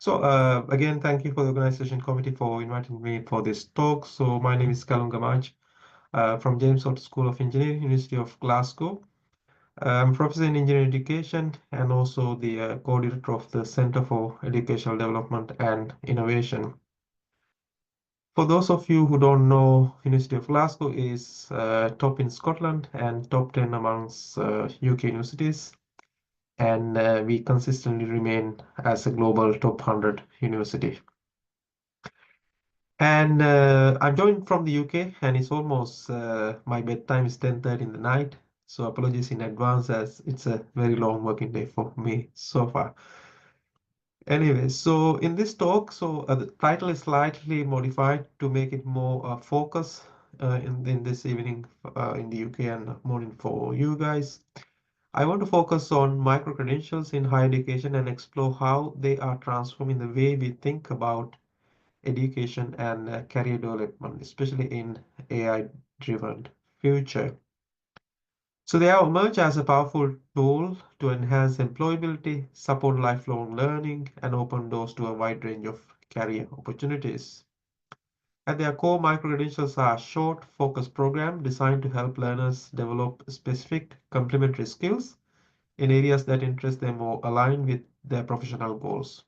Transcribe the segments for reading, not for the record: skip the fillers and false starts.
Again, thank you for the organization committee for inviting me for this talk. So my name is Kalum Gamaj from James Watt School of Engineering, University of Glasgow. I'm professor in engineering education and also the co-director of the Center for Educational Development and Innovation. For those of you who don't know, University of Glasgow is top in Scotland and top 10 amongst UK universities. And we consistently remain as a global top 100 university. And I'm joined from the UK, and it's almost my bedtime is 10:30 in the night. So apologies in advance as it's a very long working day for me so far. Anyway, so in this talk, the title is slightly modified to make it more focus in this evening in the UK and morning for you guys. I want to focus on micro-credentials in higher education and explore how they are transforming the way we think about education and career development, especially in AI-driven future. So they have emerged as a powerful tool to enhance employability, support lifelong learning, and open doors to a wide range of career opportunities. At their core, micro-credentials are short, focused programs designed to help learners develop specific complementary skills in areas that interest them or align with their professional goals.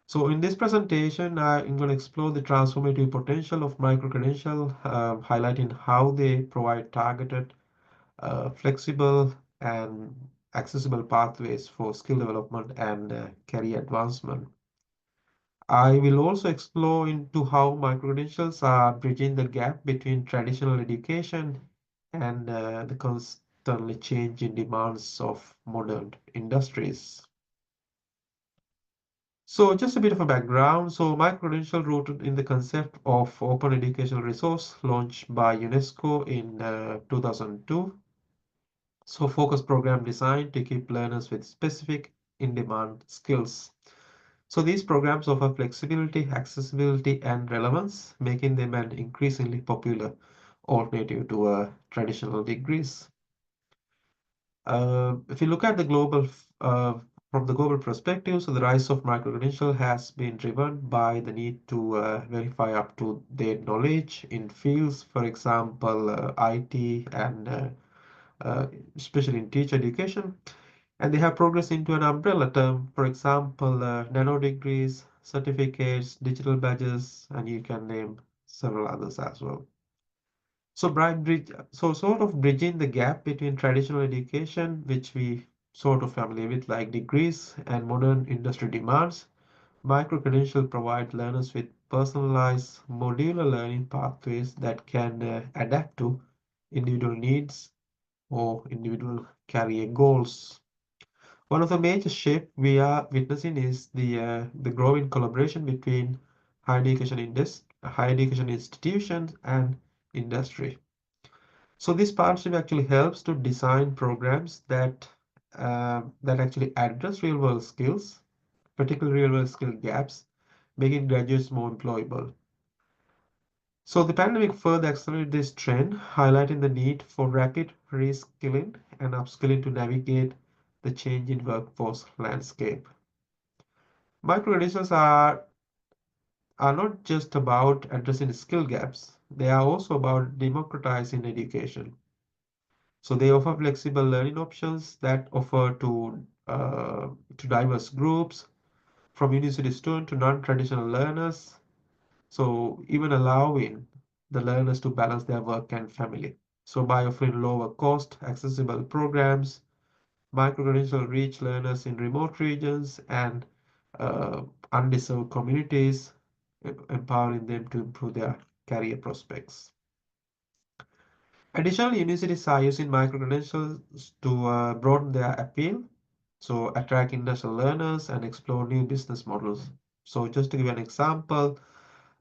So in this presentation, I'm going to explore the transformative potential of micro-credential, highlighting how they provide targeted, flexible, and accessible pathways for skill development and career advancement. I will also explore into how micro-credentials are bridging the gap between traditional education and the constantly changing demands of modern industries. So just a bit of a background. So micro-credential rooted in the concept of open educational resource launched by UNESCO in 2002. So focus program designed to keep learners with specific in-demand skills. So these programs offer flexibility, accessibility, and relevance, making them an increasingly popular alternative to traditional degrees. If you look at the from the global perspective, so the rise of micro-credential has been driven by the need to verify up-to-date knowledge in fields, for example, IT and especially in teacher education. And they have progressed into an umbrella term, for example, nano degrees, certificates, digital badges, and you can name several others as well. So sort of bridging the gap between traditional education, which we sort of familiar with like degrees and modern industry demands, micro-credentials provide learners with personalized modular learning pathways that can adapt to individual needs or individual career goals. One of the major shifts we are witnessing is the growing collaboration between higher education institutions and industry. So this partnership actually helps to design programs that actually address real-world skills, particularly real-world skill gaps, making graduates more employable. So the pandemic further accelerated this trend, highlighting the need for rapid reskilling and upskilling to navigate the changing workforce landscape. Micro-credentials are not just about addressing skill gaps, they are also about democratizing education. So they offer flexible learning options that offer to diverse groups, from university students to non-traditional learners. So even allowing the learners to balance their work and family. So by offering lower cost, accessible programs, micro-credential reach learners in remote regions and uh, undeserved communities, empowering them to improve their career prospects. Additionally, universities are using micro-credentials to broaden their appeal, so attract international learners and explore new business models. So just to give an example,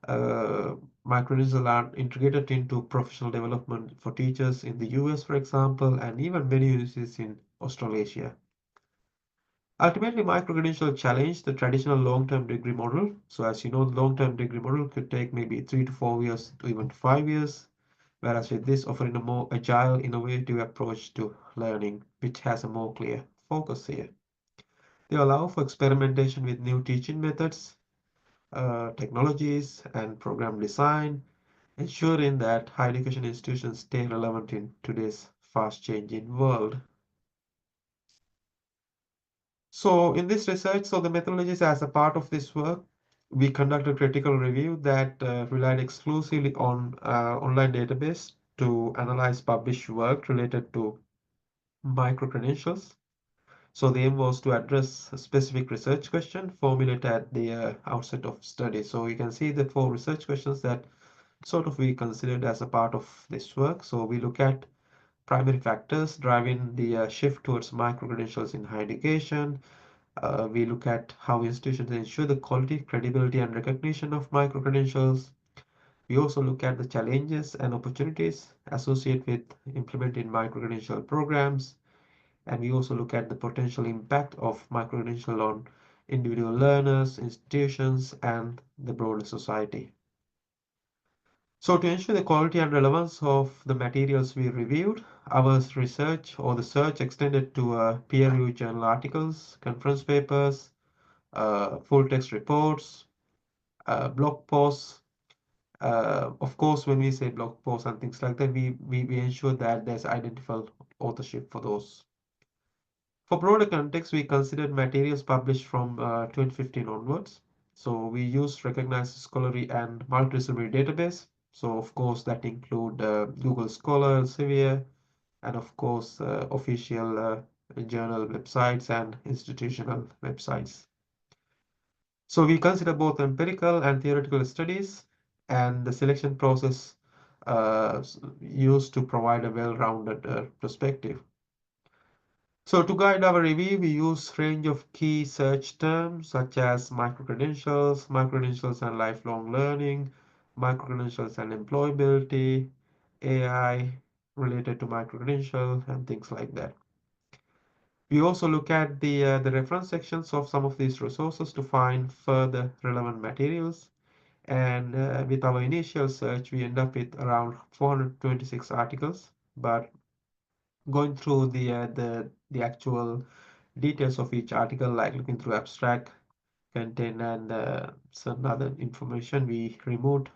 uh, micro-credentials are integrated into professional development for teachers in the US, for example, and even many universities in Australasia. Ultimately, micro-credentials challenge the traditional long-term degree model. So as you know, the long-term degree model could take maybe 3 to 4 years to even 5 years, whereas with this offering a more agile, innovative approach to learning, which has a more clear focus here. They allow for experimentation with new teaching methods, technologies, and program design, ensuring that higher education institutions stay relevant in today's fast-changing world. So in this research, so the methodologies as a part of this work, we conducted critical review that relied exclusively on online database to analyze published work related to micro-credentials. So the aim was to address a specific research question formulated at the outset of study. So you can see the four research questions that sort of we considered as a part of this work. So we look at primary factors driving the shift towards micro-credentials in higher education. We look at how institutions ensure the quality, credibility, and recognition of micro-credentials. We also look at the challenges and opportunities associated with implementing micro-credential programs. And we also look at the potential impact of micro-credential on individual learners, institutions, and the broader society. So to ensure the quality and relevance of the materials we reviewed, our research or the search extended to peer-reviewed journal articles, conference papers, full text reports, blog posts. Of course, when we say blog posts and things like that, we ensure that there's identifiable authorship for those. For broader context, we considered materials published from 2015 onwards. So we used recognized scholarly and multidisciplinary database. So of course that include Google Scholar, Elsevier, and of course official journal websites and institutional websites. So we consider both empirical and theoretical studies, and the selection process used to provide a well-rounded perspective. So to guide our review, we use range of key search terms such as micro-credentials and lifelong learning, micro-credentials and employability, AI related to micro-credential, and things like that. We also look at the reference sections of some of these resources to find further relevant materials. And with our initial search, we end up with around 426 articles. But going through the actual details of each article, like looking through abstract content and some other information, we removed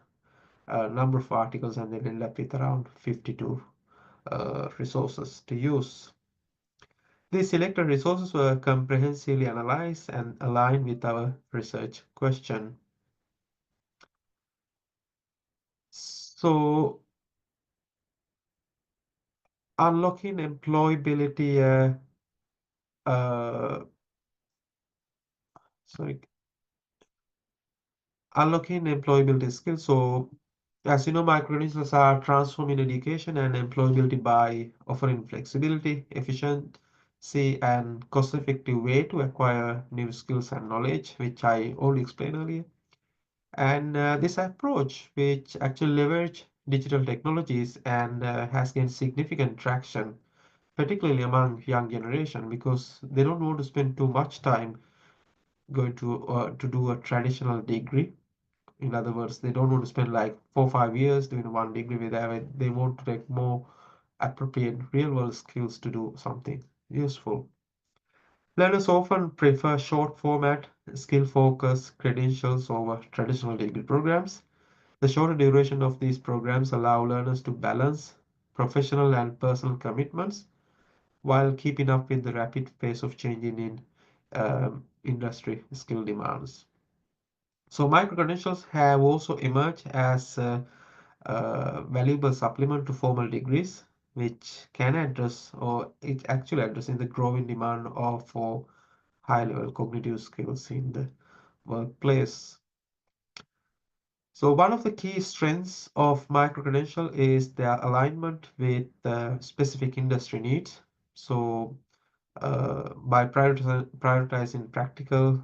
a number of articles and then end up with around 52 resources to use. These selected resources were comprehensively analyzed and aligned with our research question. So, unlocking employability, sorry, unlocking employability skills. So, as you know, micro-credentials are transforming education and employability by offering flexibility, efficiency, and cost-effective way to acquire new skills and knowledge, which I already explained earlier. And this approach, which actually leverage digital technologies and has gained significant traction, particularly among young generation, because they don't want to spend too much time going to do a traditional degree. In other words, they don't want to spend like 4 or 5 years doing one degree with it. They want to take more appropriate real-world skills to do something useful. Learners often prefer short format, skill-focused credentials over traditional degree programs. The shorter duration of these programs allow learners to balance professional and personal commitments while keeping up with the rapid pace of changing in industry skill demands. So micro-credentials have also emerged as a valuable supplement to formal degrees, which can address or it's actually addressing the growing demand for high-level cognitive skills in the workplace. So one of the key strengths of micro-credential is their alignment with specific industry needs. So by prioritizing practical,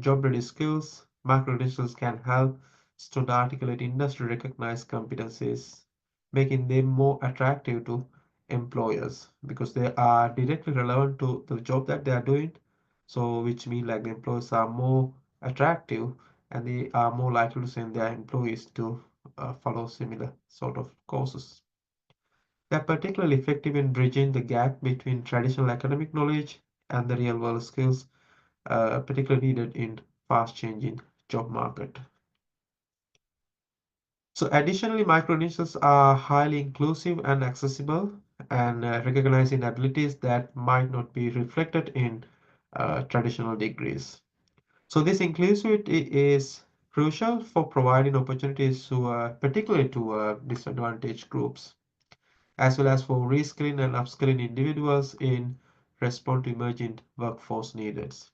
job-ready skills, micro-credentials can help students articulate industry-recognized competencies, making them more attractive to employers because they are directly relevant to the job that they are doing. So, which means like the employers are more attractive and they are more likely to send their employees to follow similar sort of courses. They're particularly effective in bridging the gap between traditional academic knowledge and the real world skills particularly needed in fast-changing job market. So additionally, micro-credentials are highly inclusive and accessible and recognizing abilities that might not be reflected in traditional degrees. So this inclusivity is crucial for providing opportunities to particularly to disadvantaged groups, as well as for reskilling and upskilling individuals in response to emerging workforce needs.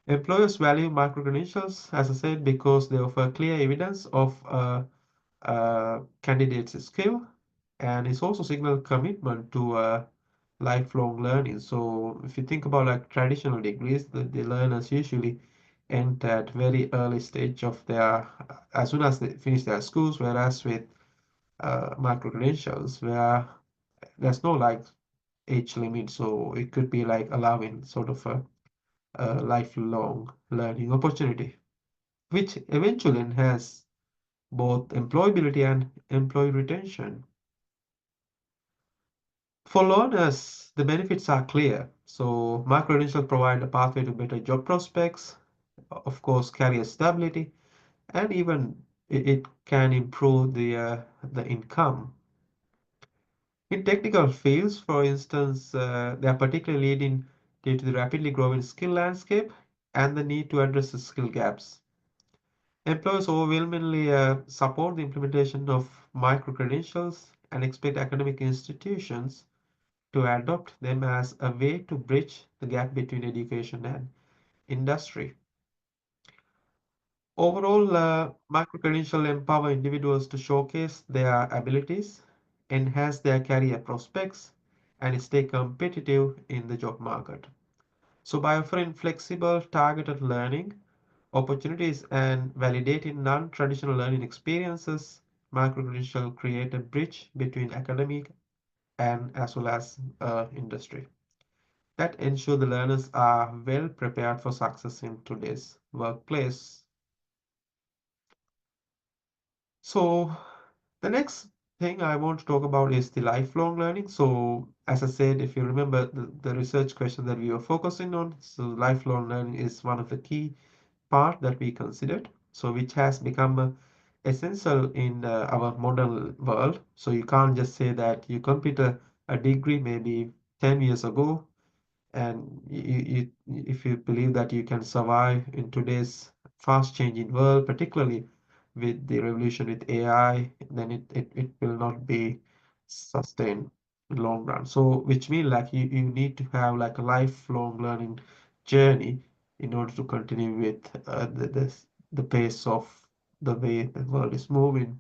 Employers value micro-credentials, as I said, because they offer clear evidence of candidate's skill, and it's also signal commitment to lifelong learning. So if you think about like traditional degrees, the learners usually end at very early stage of their, as soon as they finish their schools, whereas with micro credentials, where there's no like age limit, so it could be like allowing sort of a lifelong learning opportunity, which eventually enhance both employability and employee retention. For learners, the benefits are clear. So micro-credentials provide a pathway to better job prospects, of course, career stability, and even it can improve the income. In technical fields, for instance, they are particularly leading due to the rapidly growing skill landscape and the need to address the skill gaps. Employers overwhelmingly support the implementation of micro-credentials and expect academic institutions to adopt them as a way to bridge the gap between education and industry. Overall, micro-credential empower individuals to showcase their abilities, enhance their career prospects, and stay competitive in the job market. So by offering flexible, targeted learning opportunities and validating non-traditional learning experiences, micro-credential create a bridge between academic and as well as industry that ensure the learners are well prepared for success in today's workplace. So the next thing I want to talk about is the lifelong learning. So as I said, if you remember the research question that we were focusing on, so lifelong learning is one of the key part that we considered. So which has become essential in our modern world. So you can't just say that you complete a degree maybe 10 years ago and if you believe that you can survive in today's fast changing world, particularly with the revolution with AI, then it will not be sustained in long run. So which means like you need to have like a lifelong learning journey in order to continue with the pace of the way the world is moving.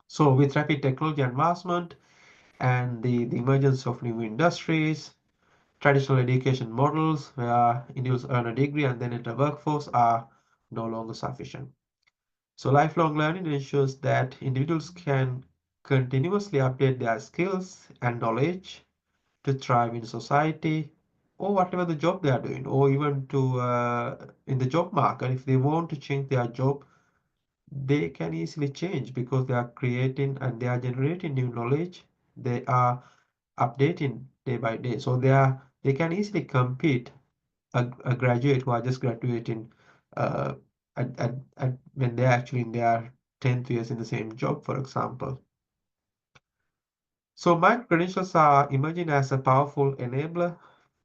So with rapid technology advancement and the emergence of new industries, traditional education models where individuals earn a degree and then enter workforce are no longer sufficient. So lifelong learning ensures that individuals can continuously update their skills and knowledge to thrive in society or whatever the job they are doing, or even to in the job market. If they want to change their job, they can easily change because they are creating and they are generating new knowledge. They are updating day by day, so they can easily compete a graduate who are just graduating uh, when they're actually in their 10th years in the same job, for example. So micro credentials are emerging as a powerful enabler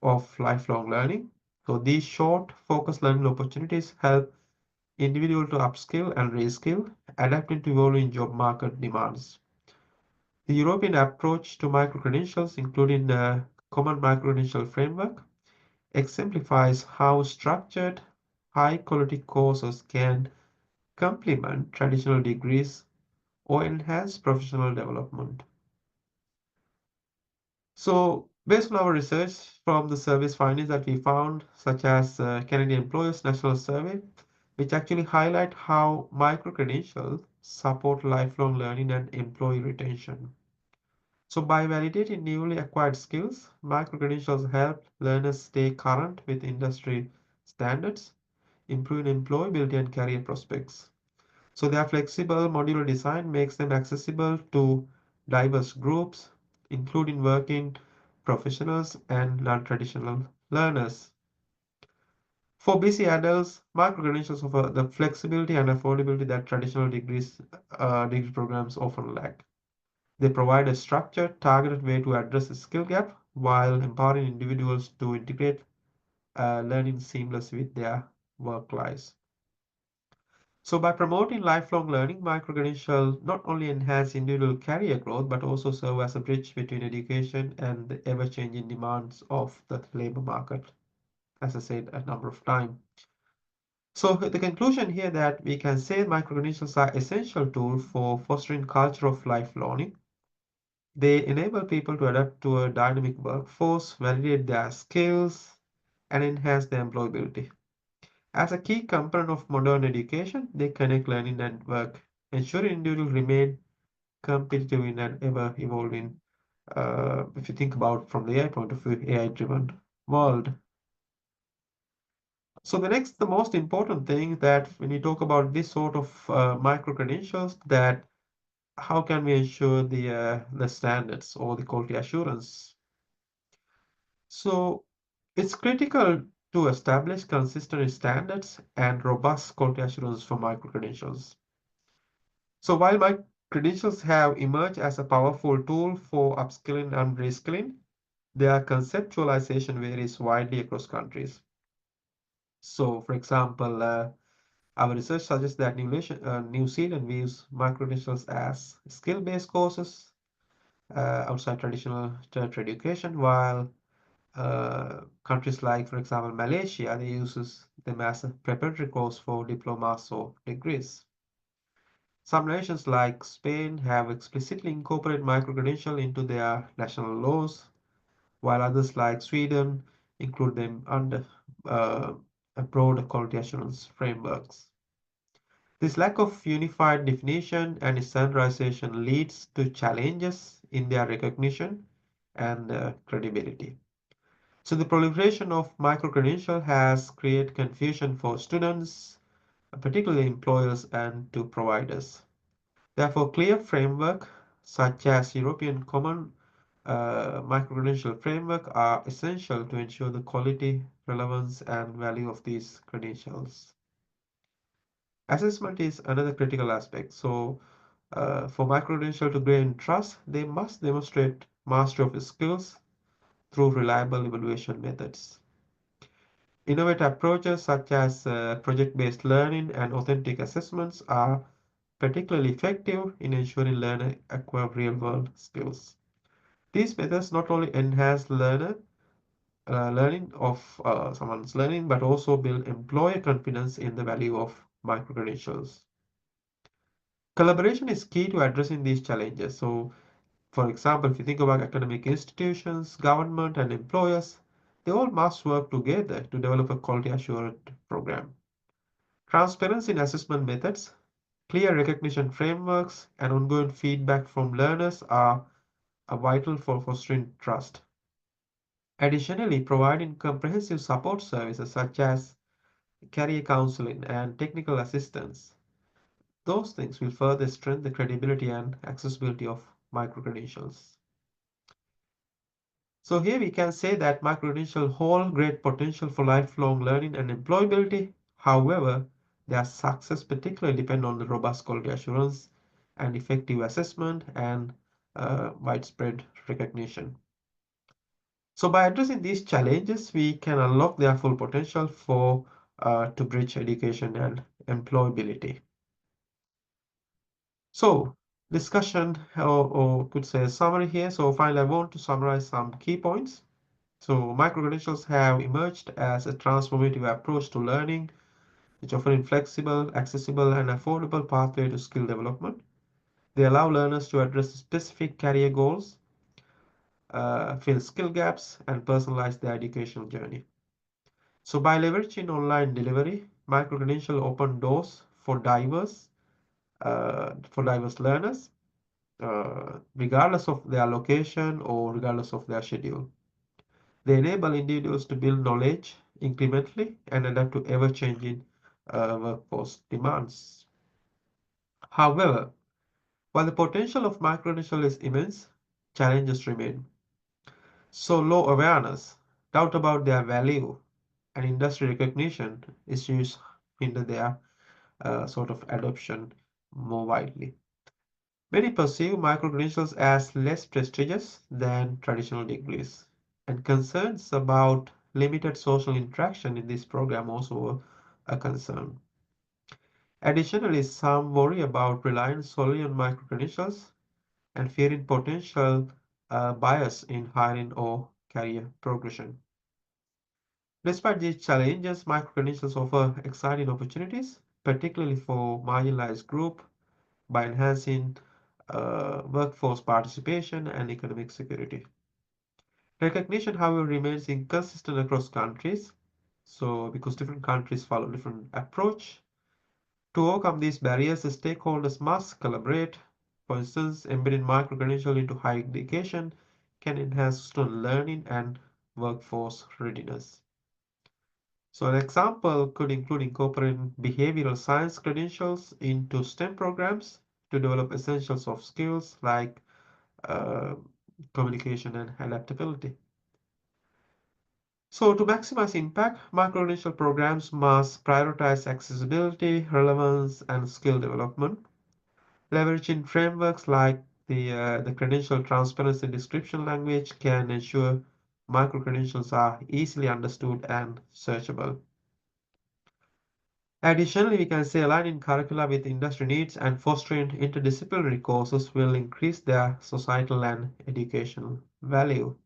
of lifelong learning. So these short, focused learning opportunities help individual to upskill and reskill, adapting to evolving job market demands. The European approach to micro credentials, including the Common Micro Credential Framework, exemplifies how structured, high-quality courses can complement traditional degrees or enhance professional development. So, based on our research from the service findings that we found, such as Canadian Employers National Survey, which actually highlight how micro-credentials support lifelong learning and employee retention. So by validating newly acquired skills, micro-credentials help learners stay current with industry standards, improving employability and career prospects. So their flexible modular design makes them accessible to diverse groups, including working professionals and non-traditional learners. For busy adults, micro-credentials offer the flexibility and affordability that traditional degree programs often lack. They provide a structured, targeted way to address the skill gap while empowering individuals to integrate learning seamless with their work lives. So by promoting lifelong learning, micro-credentials not only enhance individual career growth, but also serve as a bridge between education and the ever-changing demands of the labor market, as I said a number of times. So the conclusion here that we can say micro-credentials are essential tools for fostering culture of lifelong learning. They enable people to adapt to a dynamic workforce, validate their skills, and enhance their employability. As a key component of modern education, they connect learning and work, ensuring individuals remain competitive in an ever-evolving, if you think about from the AI point of view, AI-driven world. So the most important thing that when you talk about this sort of micro-credentials, that how can we ensure the standards or the quality assurance? So it's critical to establish consistent standards and robust quality assurance for micro-credentials. So while credentials have emerged as a powerful tool for upskilling and reskilling, their conceptualization varies widely across countries. So, for example, our research suggests that New Zealand views micro-credentials as skill-based courses outside traditional tertiary education, while countries like, for example, Malaysia, they uses them as a preparatory course for diplomas or degrees. Some nations like Spain have explicitly incorporated micro-credential into their national laws, while others like Sweden include them under uh, a broad quality assurance frameworks. This lack of unified definition and standardization leads to challenges in their recognition and credibility. So the proliferation of micro-credential has created confusion for students, particularly employers and to providers. Therefore, clear framework such as European Common Micro-Credential Framework are essential to ensure the quality, relevance, and value of these credentials. Assessment is another critical aspect. So, for micro-credential to gain trust, they must demonstrate mastery of skills through reliable evaluation methods. Innovative approaches such as project-based learning and authentic assessments are particularly effective in ensuring learners acquire real-world skills. These methods not only enhance learning of someone's learning, but also build employer confidence in the value of micro-credentials. Collaboration is key to addressing these challenges. So, for example, if you think about academic institutions, government, and employers, they all must work together to develop a quality assured program. Transparency in assessment methods, clear recognition frameworks, and ongoing feedback from learners are vital for fostering trust. Additionally, providing comprehensive support services such as career counseling and technical assistance, those things will further strengthen the credibility and accessibility of micro-credentials. So here we can say that micro-credentials hold great potential for lifelong learning and employability. However, their success particularly depend on the robust quality assurance and effective assessment and widespread recognition. So by addressing these challenges, we can unlock their full potential for to bridge education and employability. So discussion or could say summary here. So finally, I want to summarize some key points. So micro-credentials have emerged as a transformative approach to learning, which offering flexible, accessible, and affordable pathway to skill development. They allow learners to address specific career goals, fill skill gaps, and personalize their educational journey. So by leveraging online delivery, micro-credential open doors for diverse learners, regardless of their location or regardless of their schedule. They enable individuals to build knowledge incrementally and adapt to ever-changing workforce demands. However, while the potential of micro-credential is immense, challenges remain. So low awareness, doubt about their value, and industry recognition issues hinder their sort of adoption more widely. Many perceive micro-credentials as less prestigious than traditional degrees, and concerns about limited social interaction in this program also a concern. Additionally, some worry about relying solely on micro-credentials and fearing potential bias in hiring or career progression. Despite these challenges, micro-credentials offer exciting opportunities, particularly for marginalized groups, by enhancing workforce participation and economic security. Recognition, however, remains inconsistent across countries. So, because different countries follow different approach, to overcome these barriers, the stakeholders must collaborate. For instance, embedding micro-credential into higher education can enhance student learning and workforce readiness. So an example could include incorporating behavioral science credentials into STEM programs to develop essential soft skills like uh, communication and adaptability. So to maximize impact, micro-credential programs must prioritize accessibility, relevance, and skill development, leveraging frameworks like the credential transparency description language can ensure micro-credentials are easily understood and searchable. Additionally, we can say aligning curricula with industry needs and fostering interdisciplinary courses will increase their societal and educational value.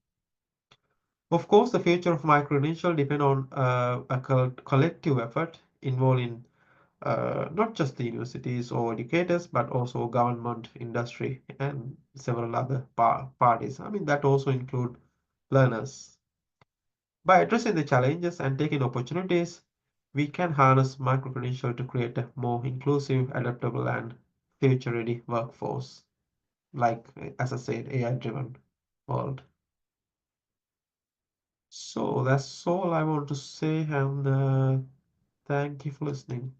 Of course, the future of micro-credential depend on a collective effort involving not just the universities or educators, but also government, industry, and several other parties. I mean, that also include learners. By addressing the challenges and taking opportunities, we can harness micro-credential to create a more inclusive, adaptable, and future-ready workforce. Like, as I said, AI-driven world. So that's all I want to say, and thank you for listening.